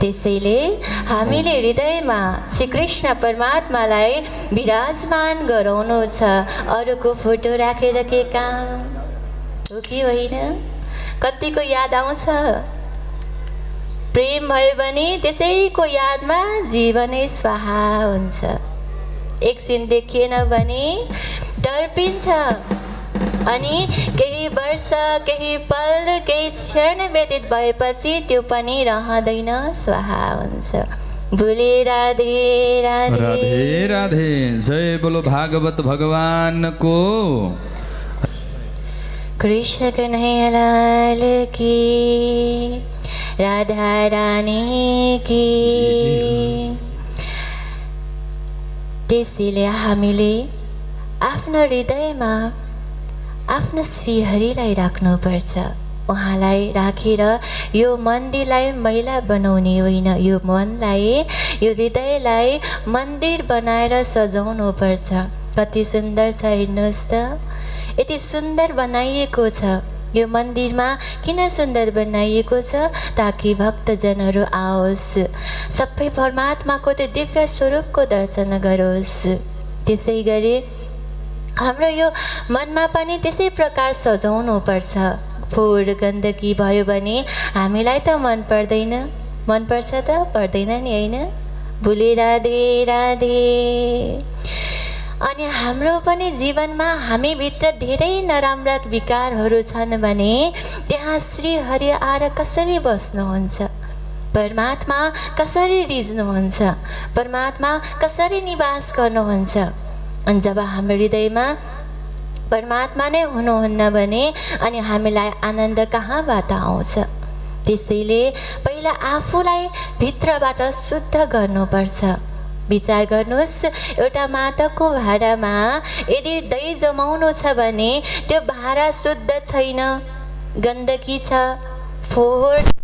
त्यसैले हामीले हृदयमा श्री कृष्ण परमात्मालाई विराजमान गराउनु छ। अरूको फोटो राखेर के काम हो कि होइन? कतिको याद आउँछ? प्रेम भयो भने त्यसैको यादमा जीवनै स्वाहा हुन्छ। एकछिन देखिएन भने डरपिन्छ अनि केही वर्ष, केही पल, केही क्षण व्यतीत भएपछि त्यो पनि रहँदैन, स्वाहा हुन्छ। बोले राधे राधे राधे राधे। जय बोलो भागवत भगवान को। कृष्ण कन्हैया लाल की, राधा रानी की। त्यसैले हामीले आफ्नो हृदयमा आफ्नो श्रीहरिलाई राख्नुपर्छ। उहाँलाई राखेर यो मन्दिरलाई मैला बनाउने होइन, यो मनलाई, यो हृदयलाई मन्दिर बनाएर सजाउनु पर्छ। कति सुन्दर छ हेर्नुहोस् त, यति सुन्दर बनाइएको छ। यो मन्दिरमा किन सुन्दर बनाइएको छ? ताकि भक्तजनहरू आओस्, सबै परमात्माको त्यो दिव्य स्वरूपको दर्शन गरोस्। त्यसै गरी हाम्रो यो मनमा पनि त्यसै प्रकार सजाउनु पर्छ। फोहोर गन्दगी भयो भने हामीलाई त मन पर्दैन, मन पर्छ त? पर्दैन नि, होइन? बोले राधे राधे। अनि हाम्रो पनि जीवनमा हामीभित्र धेरै नराम्रा विकारहरू छन् भने त्यहाँ श्रीहरि आएर कसरी बस्नुहुन्छ? परमात्मा कसरी रिझ्नुहुन्छ? परमात्मा कसरी निवास गर्नुहुन्छ? अनि जब हाम्रो हृदयमा परमात्मा नै हुनुहुन्न भने अनि हामीलाई आनन्द कहाँबाट आउँछ? त्यसैले पहिला आफूलाई भित्रबाट शुद्ध गर्नुपर्छ। विचार गर्नुहोस्, एउटा माटाको भाँडामा यदि दही जमाउनु छ भने त्यो भाँडा शुद्ध छैन, गन्दगी छ, फोहोर,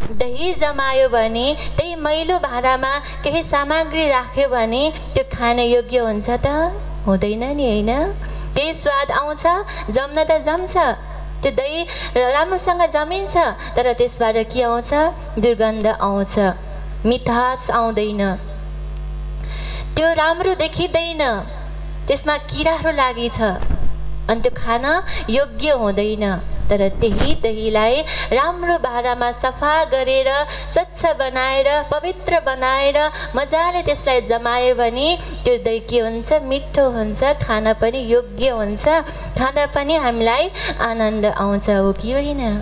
दही जमायो भने त्यही मैलो भाँडामा केही सामग्री राख्यो भने त्यो खान योग्य हुन्छ त? हुँदैन नि, होइन? केही स्वाद आउँछ? जम्न त जम्छ, त्यो दही राम्रोसँग जमिन्छ, तर त्यसबाट के आउँछ? दुर्गन्ध आउँछ, मिठास आउँदैन, त्यो राम्रो देखिँदैन, त्यसमा किराहरू लागिछ अनि त्यो खान योग्य हुँदैन। तर त्यही दहीलाई राम्रो भाँडामा सफा गरेर, स्वच्छ बनाएर, पवित्र बनाएर मजाले त्यसलाई जमायो भने त्यो दही के हुन्छ? मिठो हुन्छ, खान पनि योग्य हुन्छ, खाँदा पनि हामीलाई आनन्द आउँछ, हो कि होइन?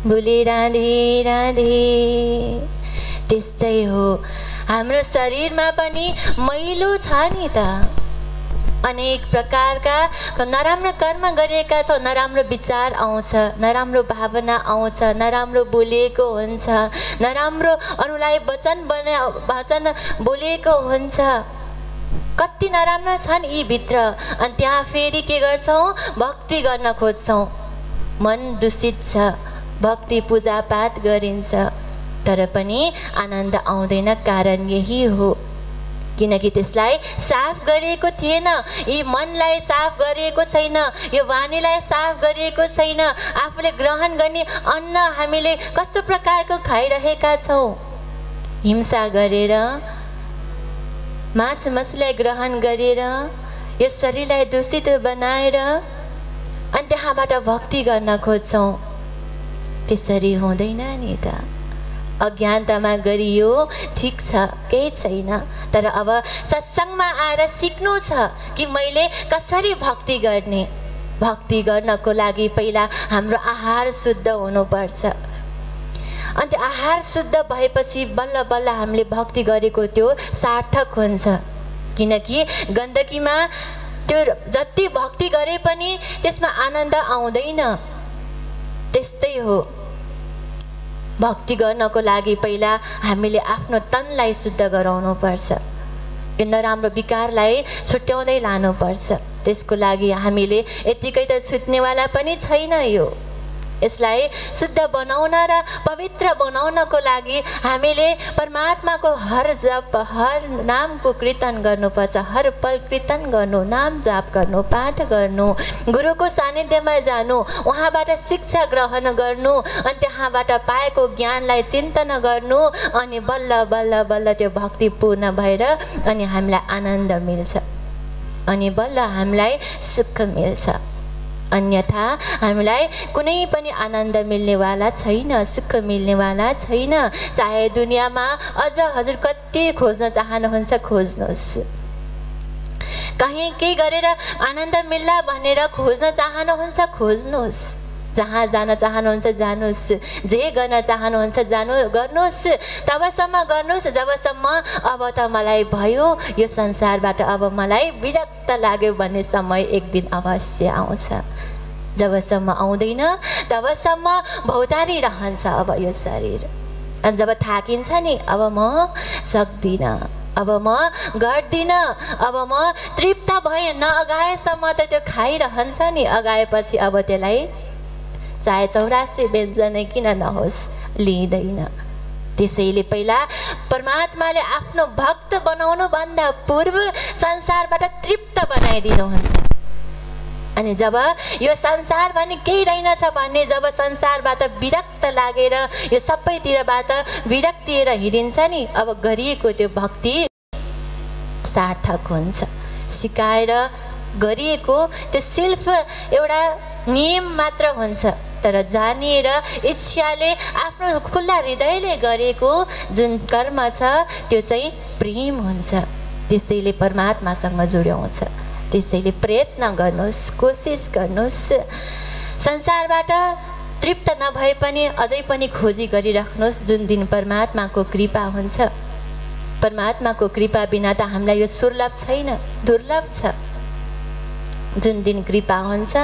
बोले राधे राधे। त्यस्तै हो, हाम्रो शरीरमा पनि मैलो छ नि त। अनेक प्रकारका नराम्रो कर्म गरेका छौँ, नराम्रो विचार आउँछ, नराम्रो भावना आउँछ, नराम्रो बोलेको हुन्छ, नराम्रो अरूलाई वचन बोलेको हुन्छ। कति नराम्रो छन् यी भित्र। अनि त्यहाँ फेरि के गर्छौँ? भक्ति गर्न खोज्छौँ। मन दूषित छ, भक्ति पूजापाठ गरिन्छ तर पनि आनन्द आउँदैन। कारण यही हो, किनकि त्यसलाई साफ गरिएको थिएन, यी मनलाई साफ गरिएको छैन, यो वाणीलाई साफ गरिएको छैन। आफूले ग्रहण गर्ने अन्न हामीले कस्तो प्रकारको खाइरहेका छौँ? हिंसा गरेर, माछ मछलीलाई ग्रहण गरेर, यो शरीरलाई दूषित बनाएर अनि त्यहाँबाट भक्ति गर्न खोज्छौँ। त्यसरी हुँदैन नि त। अज्ञानतामा गरियो ठिक छ, केही छैन, तर अब सत्सङ्गमा आएर सिक्नु छ कि मैले कसरी भक्ति गर्ने। भक्ति गर्नको लागि पहिला हाम्रो आहार शुद्ध हुनुपर्छ। अनि त्यो आहार शुद्ध भएपछि बल्ल बल्ल हामीले भक्ति गरेको त्यो सार्थक हुन्छ। किनकि गन्दगीमा त्यो जति भक्ति गरे पनि त्यसमा आनन्द आउँदैन। त्यस्तै हो, भक्ति गर्नको लागि पहिला हामीले आफ्नो तनलाई शुद्ध गराउनु पर्छ। यो नराम्रो विकारलाई छुट्याउँदै लानुपर्छ। त्यसको लागि हामीले यतिकै त छुट्नेवाला पनि छैन। यो यसलाई शुद्ध बनाउन र पवित्र बनाउनको लागि हामीले परमात्माको हर जप हर नामको कीर्तन गर्नुपर्छ। हर पल कीर्तन गर्नु, नाम जाप गर्नु, पाठ गर्नु, गुरुको सानिध्यमा जानु, उहाँबाट शिक्षा ग्रहण गर्नु, अनि त्यहाँबाट पाएको ज्ञानलाई चिन्तन गर्नु, अनि बल्ल बल्ल बल्ल त्यो भक्ति पूर्ण भएर अनि हामीलाई आनन्द मिल्छ, अनि बल्ल हामीलाई सुख मिल्छ। अन्यथा हामीलाई कुनै पनि आनन्द मिल्नेवाला छैन, सुख मिल्नेवाला छैन। चाहे दुनियाँमा अझ हजुर कति खोज्न चाहनुहुन्छ खोज्नुहोस्, कहीँ केही गरेर आनन्द मिल्ला भनेर खोज्न चाहनुहुन्छ खोज्नुहोस्, जहाँ जान चाहनुहुन्छ जानुहोस्, जे गर्न चाहनुहुन्छ गर्नुहोस्, तबसम्म गर्नुहोस् जबसम्म अब त मलाई भयो यो संसारबाट, अब मलाई विरक्त लाग्यो भन्ने समय एक दिन अवश्य आउँछ। जबसम्म आउँदैन तबसम्म भौतारी रहन्छ अब यो शरीर। अनि जब थाकिन्छ नि अब म सक्दिनँ, अब म गर्दिनँ, अब म तृप्त भएँ, नअगाएसम्म त त्यो खाइरहन्छ नि, अगाएपछि अब त्यसलाई चाहे 84 व्यञ्जनै किन नहोस् लिँदैन। त्यसैले पहिला परमात्माले आफ्नो भक्त बनाउनु भन्दा पूर्व संसारबाट तृप्त बनाइदिनुहुन्छ। अनि जब यो संसार भन्ने केही रहेनछ भन्ने जब संसारबाट विरक्त लागेर यो सबैतिरबाट विरक्तिएर हिँडिन्छ नि, अब गरिएको त्यो भक्ति सार्थक हुन्छ। सिकाएर गरिएको त्यो सिर्फ एउटा नियम मात्र हुन्छ, तर जानिएर इच्छाले आफ्नो खुल्ला हृदयले गरेको जुन कर्म छ त्यो चाहिँ प्रेम हुन्छ। त्यसैले परमात्मासँग जोड्याउँछ। त्यसैले प्रयत्न गर्नुहोस्, कोसिस गर्नुहोस्। संसारबाट तृप्त नभए पनि अझै पनि खोजी गरिराख्नुहोस्, जुन दिन परमात्माको कृपा हुन्छ। परमात्माको कृपा बिना त हामीलाई यो सुलभ छैन, दुर्लभ छ। जुन दिन कृपा हुन्छ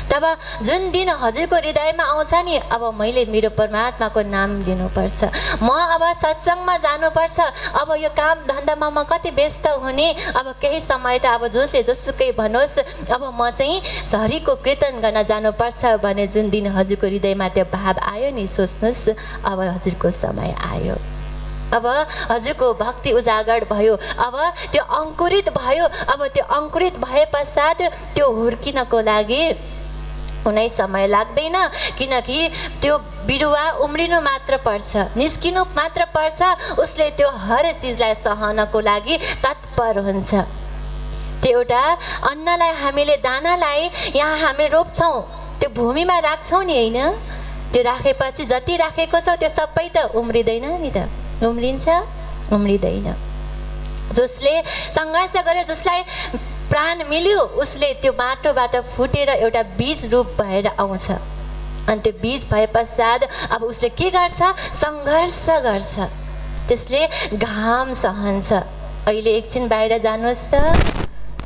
तब जुन दिन हजुरको हृदयमा आउँछ नि, अब मैले मेरो परमात्माको नाम लिनुपर्छ, म अब सत्सङ्गमा जानुपर्छ, अब यो काम धन्दामा म कति व्यस्त हुने, अब केही समय त अब जसले जसुकै भनोस् अब म चाहिँ हरिको कीर्तन गर्न जानुपर्छ भने जुन दिन हजुरको हृदयमा त्यो भाव आयो नि, सोच्नुहोस् अब हजुरको समय आयो, अब हजुरको भक्ति उजागर भयो, अब त्यो अङ्कुरित भयो। अब त्यो अङ्कुरित भए पश्चात त्यो हुर्किनको लागि कुनै समय लाग्दैन, किनकि त्यो बिरुवा उम्रिनु मात्र पर्छ, निस्किनु मात्र पर्छ। उसले त्यो हर चिजलाई सहनको लागि तत्पर हुन्छ। त्यो एउटा अन्नलाई हामीले दानालाई यहाँ हामी रोप्छौँ, त्यो भूमिमा राख्छौँ नि, होइन? त्यो राखेपछि जति राखेको छ त्यो सबै त उम्रिँदैन नि त, उम्रिन्छ? उम्रिँदैन। जसले सङ्घर्ष गर्यो, जसलाई प्राण मिल्यो, उसले त्यो माटोबाट फुटेर एउटा बीज रूप भएर आउँछ। अनि त्यो बीज भए पश्चात अब उसले के गर्छ? सङ्घर्ष गर्छ, त्यसले घाम सहन्छ। अहिले एकछिन बाहिर जानुहोस् त,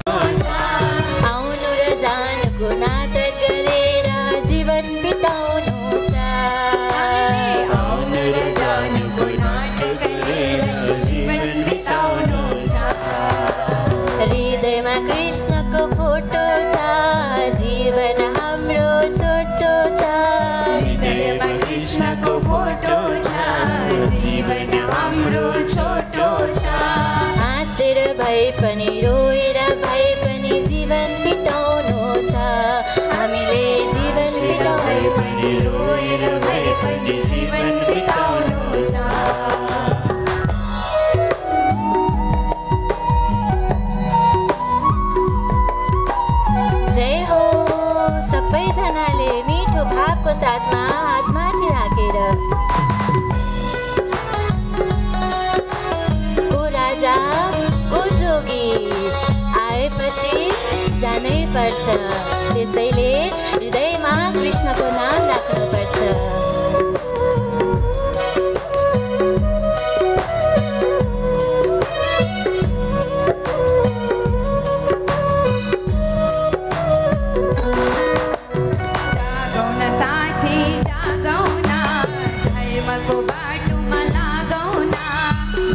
आउनु र जानुको नाटक गरेर जीवन बिताउनु छ, आउनु र जानुको नाटक गरेर जीवन बिताउनु छ। हृदयमा कृष्णको फोटो छ, जीवन हाम्रो छोटो छ, हृदयमा कृष्णको फोटो छ, जीवन हाम्रो छोटो छ। हाँसेर भए पनि रोएर भए पनि जीवन बिताउनु छ, हामीले जीवन बिताउनु पनि रोएर भए पनि जीवन बिताउनु छ। जय हो सबैजनाले मिठो भावको साथमा हात माथि राखेर। को राजा को जोगी आएपछि जानै पर्छ, त्यसैले हृदयमा कृष्णको नाम राख्नुपर्छ।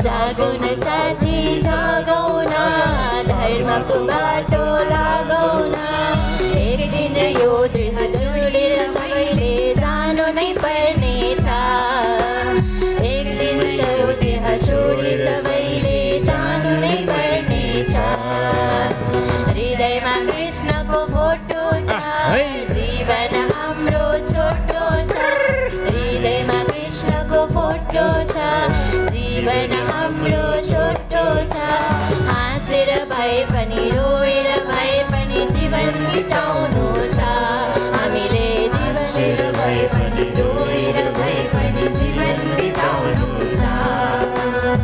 जागौँ न साथी जागौँ न, धर्मको बाटो लागौँ न, एक दिन यो दृढ जोडेर सबैले जान जानु नै पर्नेछ एक दिन यो देह छोडी सबैले जानु नै पर्नेछ हृदयमा कृष्णको फोटो छ जीवन हाम्रो छोटो छ हृदयमा कृष्णको फोटो छ जीवन हाम्रो छोटो छ हाँसेर भए पनि रोएर भए पनि जीवन बिताउनु छ हामीले हाँसेर भए पनि रोएर भए पनि जीवन बिताउनु छ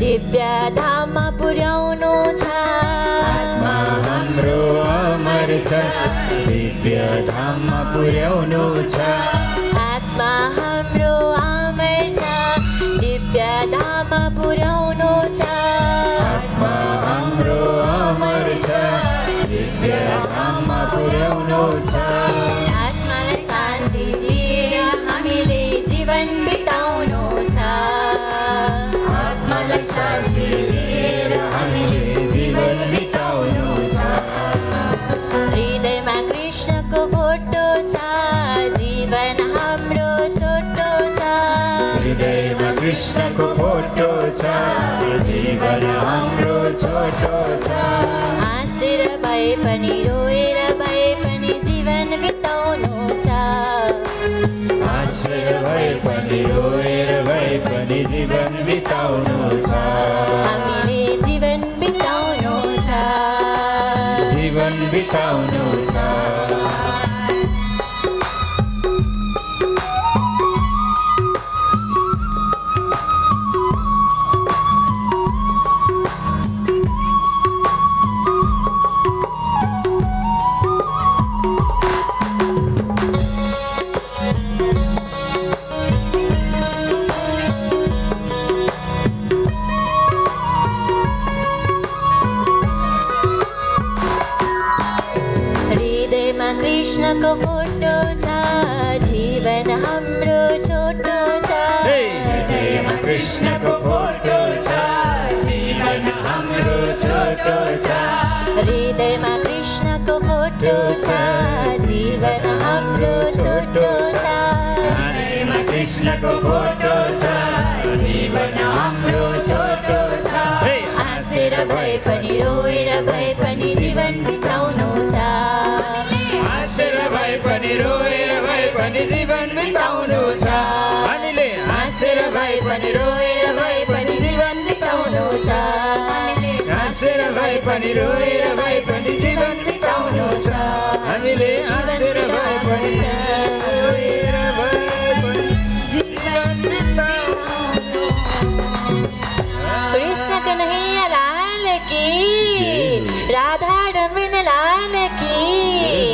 दिव्य धाममा पुर्याउनु छ आत्मा हाम्रो अमर छ दिव्य धाममा पुर्याउनु छ आत्मा हाम्रो अमर छ दिव्य धाममा पुर्याउनु छ आत्मा हाम्रो अमर छ दिव्य धाममा पुर्याउनु छ आत्मालाई शान्ति दिएर हामीले जीवन बिताउनु छ आत्मालाई शान्ति दिएर हामीले जीवन बिताउनु छ हृदयमा कृष्णको फोटो छ जीवन हाम्रो छोटो छ हृदयमा कृष्णको फोटो छ जीवन हाम्रो छोटो छ हाँसेर भए पनि रोएर भए पनि जीवन बिताउनु छ हाँसेर भए पनि रोएर भए पनि जीवन बिताउनु छ हामीले जीवन बिताउनु छ जीवन बिताउनु छ कृष्णको फोटो छ जीवन हाम्रो छोटो छ हृदयमा कृष्णको फोटो छ जीवन हाम्रो छोटो छ हृदयमा कृष्णको फोटो छ जीवन हाम्रो छोटो छ हृदयमा कृष्णको फोटो छ जीवन हाम्रो छोटो छ हाँसेर भए पनि रोएर भए पनि जीवन बिताउनु छ हाँसेर भए पनि रोएर भए पनि जीवन बिताउनु छ हामीले हाँसेर भए पनि रोएर भए पनि जीवन बिताउनु छ हाँसेर भए पनि रोएर भए पनि जीवन बिताउनु छ हामीले हाँसेर भए पनि रोएर भए पनि जीवन बिताउनु कृष्ण कन्हैया लाल की राधा रमन लाल की